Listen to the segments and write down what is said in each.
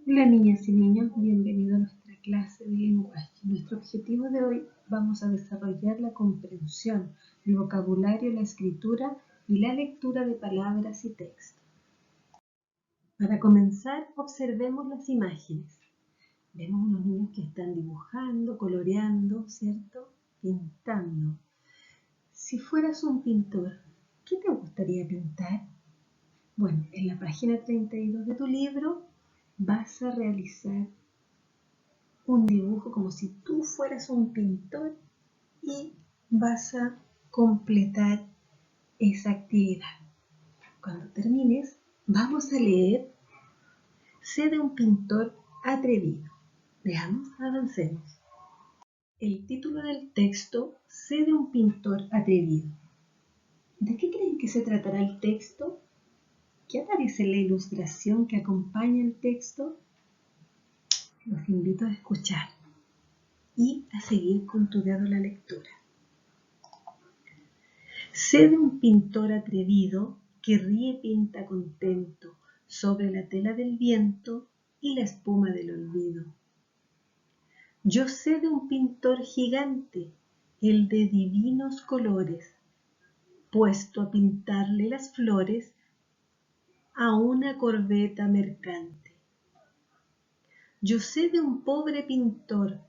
Hola niñas y niños, bienvenidos a nuestra clase de lenguaje. Nuestro objetivo de hoy vamos a desarrollar la comprensión, el vocabulario, la escritura y la lectura de palabras y texto. Para comenzar, observemos las imágenes. Vemos unos niños que están dibujando, coloreando, ¿cierto? Pintando. Si fueras un pintor, ¿qué te gustaría pintar? Bueno, en la página 32 de tu libro vas a realizar un dibujo como si tú fueras un pintor y vas a completar esa actividad. Cuando termines, vamos a leer Sé de un pintor atrevido. Veamos, avancemos. El título del texto, Sé de un pintor atrevido. ¿De qué creen que se tratará el texto? ¿Qué aparece en la ilustración que acompaña el texto? Los invito a escuchar y a seguir con tu dedo la lectura. Sé de un pintor atrevido que ríe y pinta contento sobre la tela del viento y la espuma del olvido. Yo sé de un pintor gigante, el de divinos colores, puesto a pintarle las flores a una corbeta mercante. Yo sé de un pobre pintor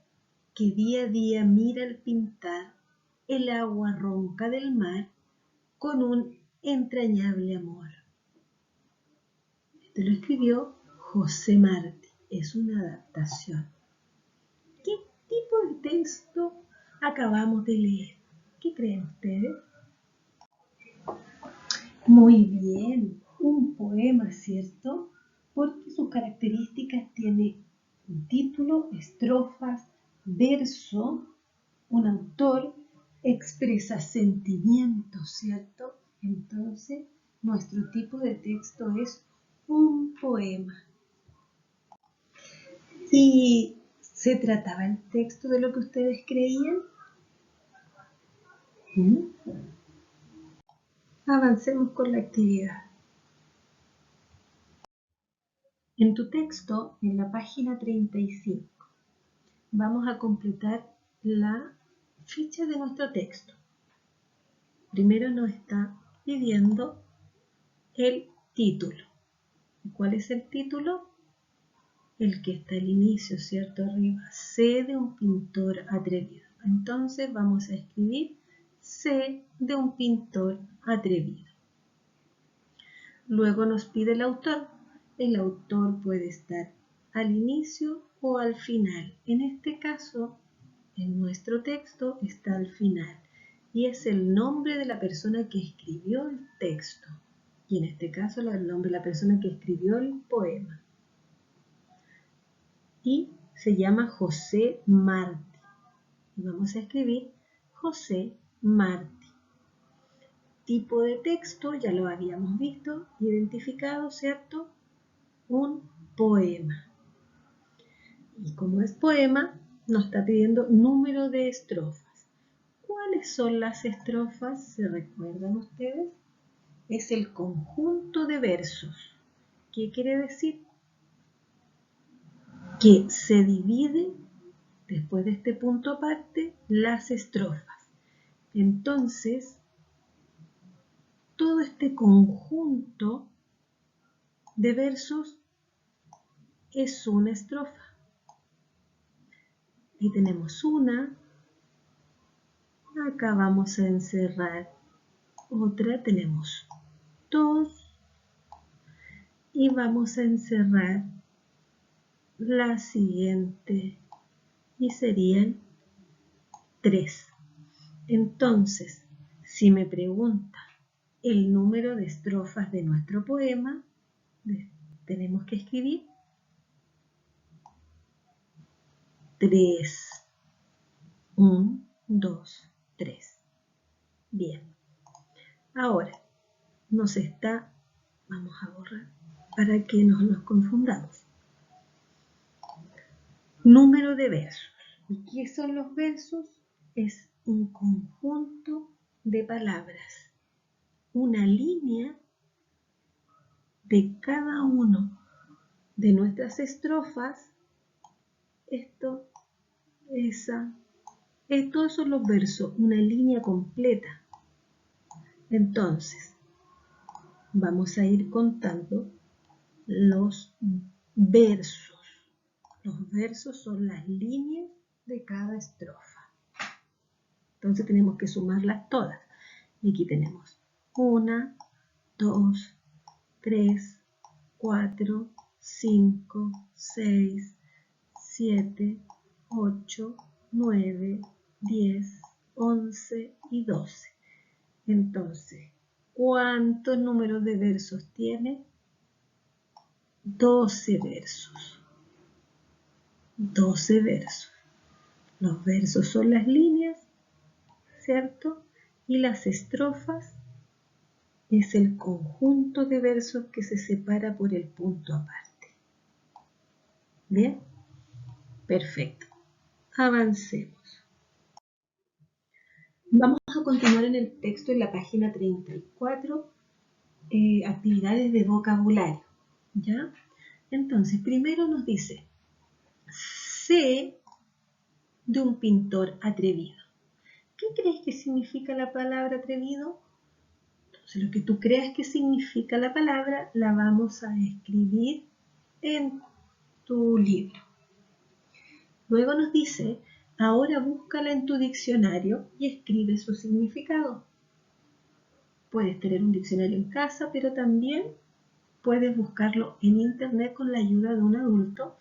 que día a día mira al pintar el agua ronca del mar con un entrañable amor. Esto lo escribió José Martí, es una adaptación. ¿Qué tipo de texto acabamos de leer? ¿Qué creen ustedes? Muy bien, un poema, ¿cierto? Porque sus características tiene un título, estrofas, verso, un autor, expresa sentimientos, ¿cierto? Entonces, nuestro tipo de texto es un poema. ¿Y se trataba el texto de lo que ustedes creían? Avancemos con la actividad. En tu texto, en la página 35, vamos a completar la ficha de nuestro texto. Primero nos está pidiendo el título. ¿Cuál es el título? El que está al inicio, ¿cierto? Arriba. Sé de un pintor atrevido. Entonces vamos a escribir Sé de un pintor atrevido. Luego nos pide el autor. El autor puede estar al inicio o al final. En este caso, en nuestro texto está al final y es el nombre de la persona que escribió el texto. Y en este caso el nombre de la persona que escribió el poema. Y se llama José Martí. Y vamos a escribir José Martí. Tipo de texto, ya lo habíamos visto, identificado, ¿cierto? Un poema. Y como es poema, nos está pidiendo número de estrofas. ¿Cuáles son las estrofas? ¿Se recuerdan ustedes? Es el conjunto de versos. ¿Qué quiere decir? Que se divide, después de este punto aparte, las estrofas. Entonces, todo este conjunto de versos es una estrofa. Ahí tenemos una, acá vamos a encerrar otra, tenemos dos y vamos a encerrar la siguiente y serían 3. Entonces, si me pregunta el número de estrofas de nuestro poema, tenemos que escribir 3. 1, 2, 3. Bien. Ahora, vamos a borrar para que no nos confundamos. Número de versos. ¿Y qué son los versos? Es un conjunto de palabras. Una línea de cada uno de nuestras estrofas, esto, esa, todos son los versos, una línea completa. Entonces, vamos a ir contando los versos. Los versos son las líneas de cada estrofa. Entonces tenemos que sumarlas todas. Y aquí tenemos 1, 2, 3, 4, 5, 6, 7, 8, 9, 10, 11 y 12. Entonces, ¿cuántos números de versos tiene? 12 versos. 12 versos. Los versos son las líneas, ¿cierto? Y las estrofas es el conjunto de versos que se separa por el punto aparte. ¿Bien? Perfecto. Avancemos. Vamos a continuar en el texto en la página 34, actividades de vocabulario. ¿Ya? Entonces, primero nos dice, sé de un pintor atrevido. ¿Qué crees que significa la palabra atrevido? Entonces, lo que tú creas que significa la palabra, la vamos a escribir en tu libro. Luego nos dice, ahora búscala en tu diccionario y escribe su significado. Puedes tener un diccionario en casa, pero también puedes buscarlo en internet con la ayuda de un adulto.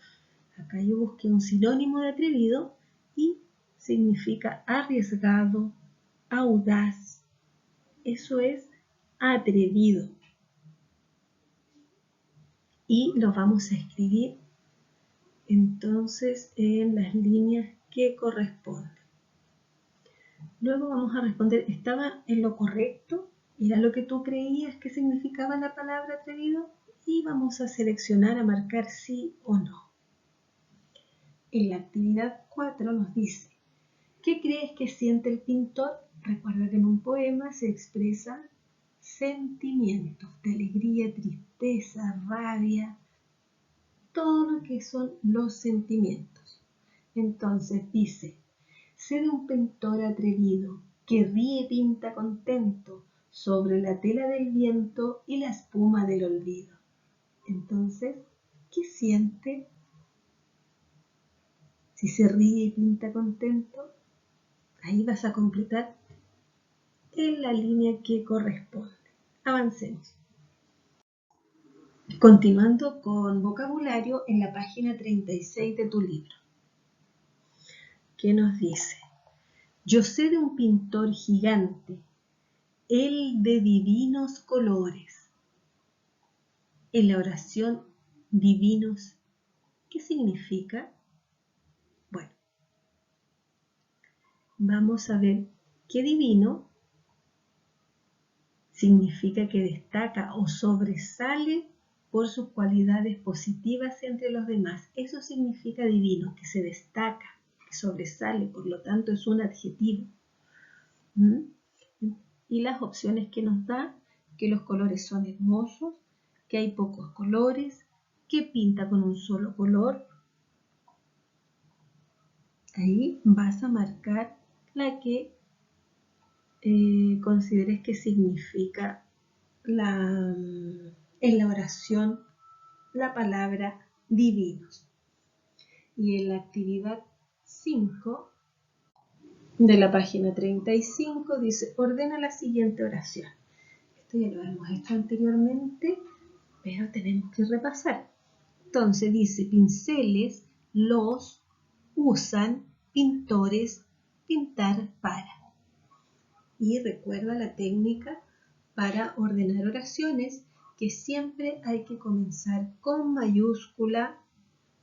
Acá yo busqué un sinónimo de atrevido y significa arriesgado, audaz. Eso es atrevido. Y lo vamos a escribir entonces en las líneas que corresponden. Luego vamos a responder, ¿estaba en lo correcto? ¿Era lo que tú creías que significaba la palabra atrevido? Y vamos a seleccionar, a marcar sí o no. En la actividad 4 nos dice, ¿qué crees que siente el pintor? Recuerda que en un poema se expresan sentimientos de alegría, tristeza, rabia, todo lo que son los sentimientos. Entonces dice, sé de un pintor atrevido que ríe y pinta contento sobre la tela del viento y la espuma del olvido. Entonces, ¿qué siente? Si se ríe y pinta contento, ahí vas a completar en la línea que corresponde. Avancemos. Continuando con vocabulario en la página 36 de tu libro. ¿Qué nos dice? Yo sé de un pintor gigante, él de divinos colores. En la oración divinos, ¿qué significa? Bueno, vamos a ver qué divino significa que destaca o sobresale por sus cualidades positivas entre los demás. Eso significa divino, que se destaca, que sobresale, por lo tanto es un adjetivo. Y las opciones que nos da, que los colores son hermosos, que hay pocos colores, que pinta con un solo color. Ahí vas a marcar la que consideres que significa en la oración la palabra divinos. Y en la actividad 5 de la página 35 dice, ordena la siguiente oración. Esto ya lo hemos hecho anteriormente, pero tenemos que repasar. Entonces dice, pinceles los usan pintores, pintar para. Y recuerda la técnica para ordenar oraciones, que siempre hay que comenzar con mayúscula.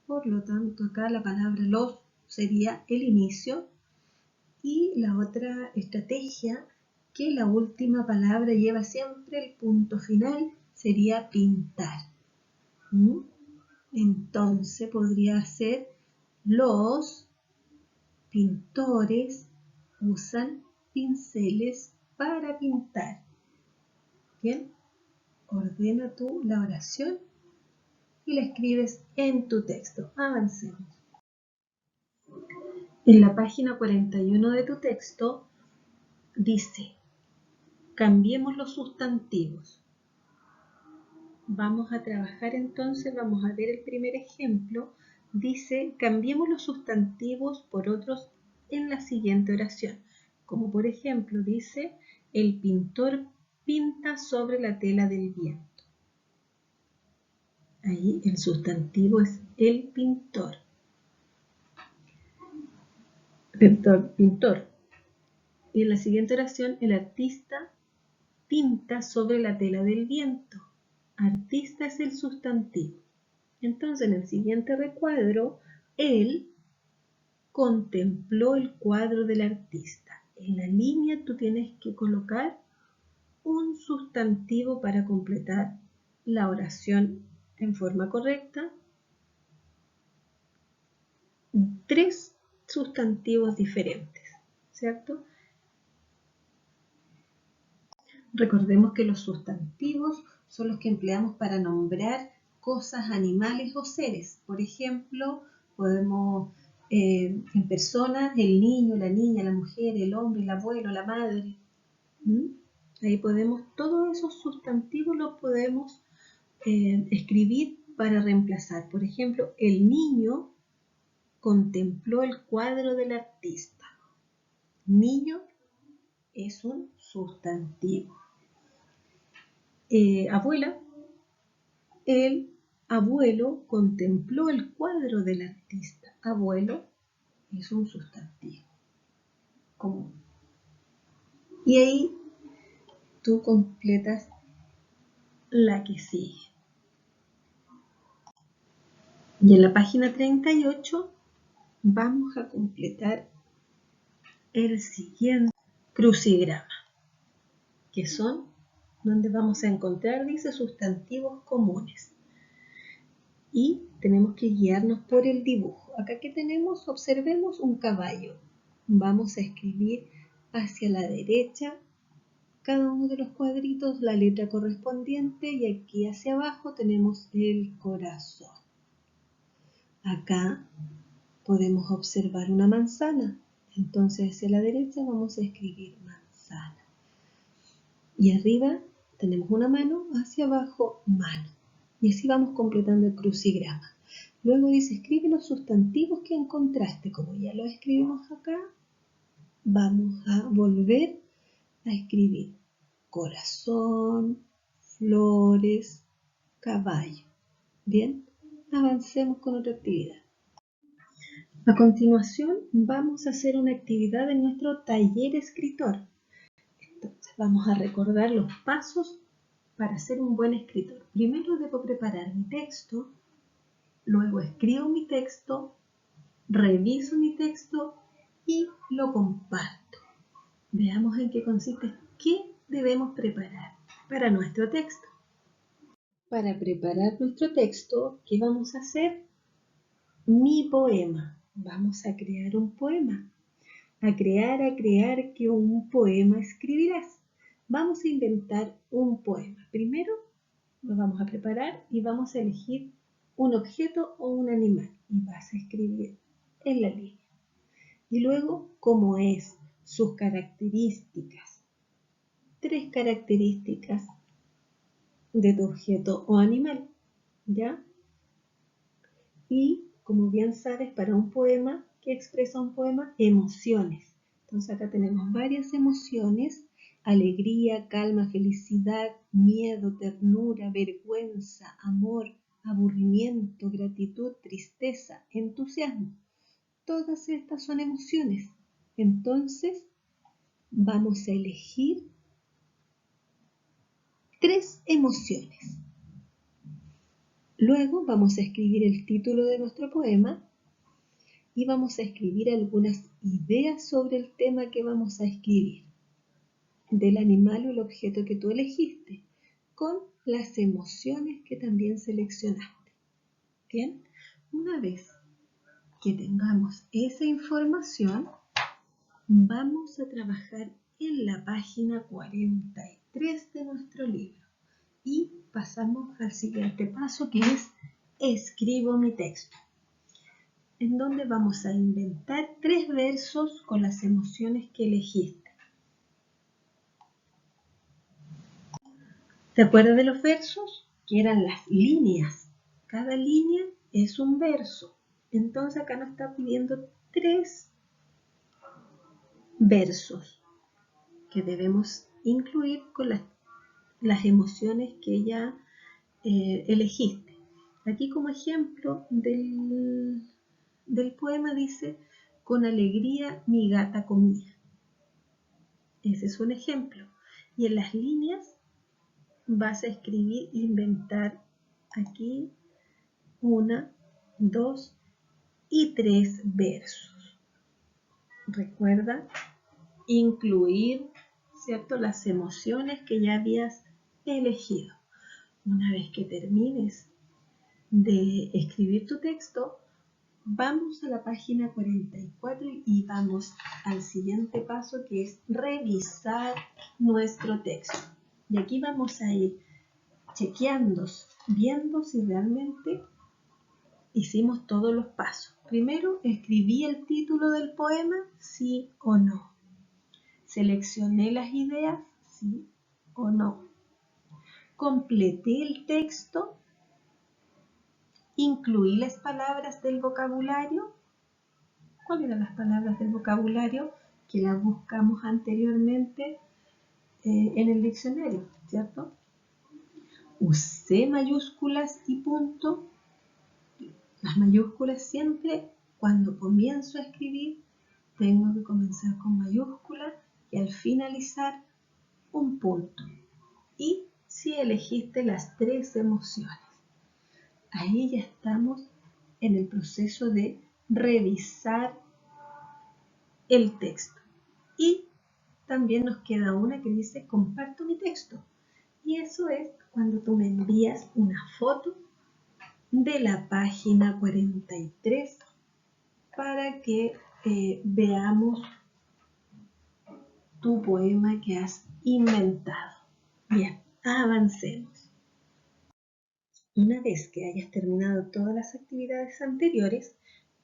Por lo tanto, acá la palabra los sería el inicio. Y la otra estrategia, que la última palabra lleva siempre el punto final, sería pintar. Entonces podría ser, los pintores usan pinceles para pintar. Bien, ordena tú la oración y la escribes en tu texto. Avancemos. En la página 41 de tu texto dice, cambiemos los sustantivos. Vamos a trabajar entonces, vamos a ver el primer ejemplo. Dice, cambiemos los sustantivos por otros en la siguiente oración. Como por ejemplo dice, el pintor pinta sobre la tela del viento. Ahí el sustantivo es el pintor. Pintor. Y en la siguiente oración, el artista pinta sobre la tela del viento. Artista es el sustantivo. Entonces, en el siguiente recuadro, él contempló el cuadro del artista. En la línea tú tienes que colocar un sustantivo para completar la oración en forma correcta. 3 sustantivos diferentes, ¿cierto? Recordemos que los sustantivos son los que empleamos para nombrar cosas, animales o seres. Por ejemplo, podemos en personas, el niño, la niña, la mujer, el hombre, el abuelo, la madre. Ahí podemos, todos esos sustantivos los podemos escribir para reemplazar. Por ejemplo, el niño contempló el cuadro del artista. Niño es un sustantivo. Abuela, el abuelo contempló el cuadro del artista. Abuelo es un sustantivo común. Y ahí tú completas la que sigue. Y en la página 38 vamos a completar el siguiente crucigrama, que son donde vamos a encontrar, dice, sustantivos comunes. Y tenemos que guiarnos por el dibujo. Acá que tenemos, observemos un caballo. Vamos a escribir hacia la derecha cada uno de los cuadritos la letra correspondiente y aquí hacia abajo tenemos el corazón. Acá podemos observar una manzana. Entonces hacia la derecha vamos a escribir manzana. Y arriba tenemos una mano, hacia abajo mano. Y así vamos completando el crucigrama. Luego dice, escribe los sustantivos que encontraste. Como ya lo escribimos acá, vamos a volver a escribir corazón, flores, caballo. Bien, avancemos con otra actividad. A continuación vamos a hacer una actividad en nuestro taller escritor. Entonces vamos a recordar los pasos para ser un buen escritor. Primero debo preparar mi texto, luego escribo mi texto, reviso mi texto y lo comparto. Veamos en qué consiste, qué debemos preparar para nuestro texto. Para preparar nuestro texto, ¿qué vamos a hacer? Mi poema. Vamos a crear un poema. A crear que un poema escribirás. Vamos a inventar un poema. Primero lo vamos a preparar y vamos a elegir un objeto o un animal. Y vas a escribir en la línea. Y luego, ¿cómo es? Sus características. 3 características de tu objeto o animal. ¿Ya? Y, como bien sabes, para un poema, ¿qué expresa un poema? Emociones. Entonces acá tenemos varias emociones: alegría, calma, felicidad, miedo, ternura, vergüenza, amor, aburrimiento, gratitud, tristeza, entusiasmo. Todas estas son emociones. Entonces vamos a elegir 3 emociones. Luego vamos a escribir el título de nuestro poema y vamos a escribir algunas ideas sobre el tema que vamos a escribir, del animal o el objeto que tú elegiste, con las emociones que también seleccionaste. Bien, una vez que tengamos esa información, vamos a trabajar en la página 43 de nuestro libro y pasamos al siguiente paso, que es escribo mi texto, en donde vamos a inventar 3 versos con las emociones que elegiste. ¿Te acuerdas de los versos? Que eran las líneas. Cada línea es un verso. Entonces acá nos está pidiendo 3 versos que debemos incluir con las emociones que ya elegiste. Aquí como ejemplo del poema dice: con alegría mi gata comía. Ese es un ejemplo. Y en las líneas vas a escribir, inventar aquí 1, 2 y 3 versos. Recuerda incluir, ¿cierto?, las emociones que ya habías elegido. Una vez que termines de escribir tu texto, vamos a la página 44 y vamos al siguiente paso, que es revisar nuestro texto. Y aquí vamos a ir chequeando, viendo si realmente hicimos todos los pasos. Primero, escribí el título del poema, sí o no. Seleccioné las ideas, sí o no. Completé el texto. Incluí las palabras del vocabulario. ¿Cuáles eran las palabras del vocabulario? Que las buscamos anteriormente en el diccionario, ¿cierto? Usé mayúsculas y punto. Las mayúsculas siempre, cuando comienzo a escribir, tengo que comenzar con mayúsculas y al finalizar un punto. Y si elegiste las 3 emociones, ahí ya estamos en el proceso de revisar el texto. Y también nos queda una que dice: comparto mi texto. Y eso es cuando tú me envías una foto de la página 43 para que veamos tu poema que has inventado. Bien, avancemos. Una vez que hayas terminado todas las actividades anteriores,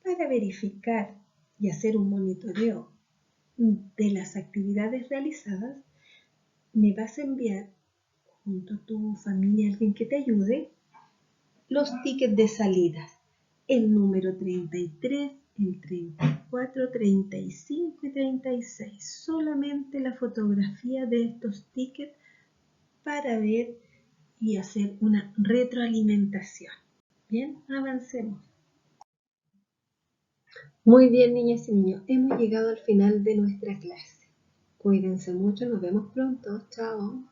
para verificar y hacer un monitoreo de las actividades realizadas, me vas a enviar, junto a tu familia, alguien que te ayude, los tickets de salidas, el número 33, el 34, 35 y 36. Solamente la fotografía de estos tickets para ver y hacer una retroalimentación. Bien, avancemos. Muy bien, niñas y niños, hemos llegado al final de nuestra clase. Cuídense mucho, nos vemos pronto. Chao.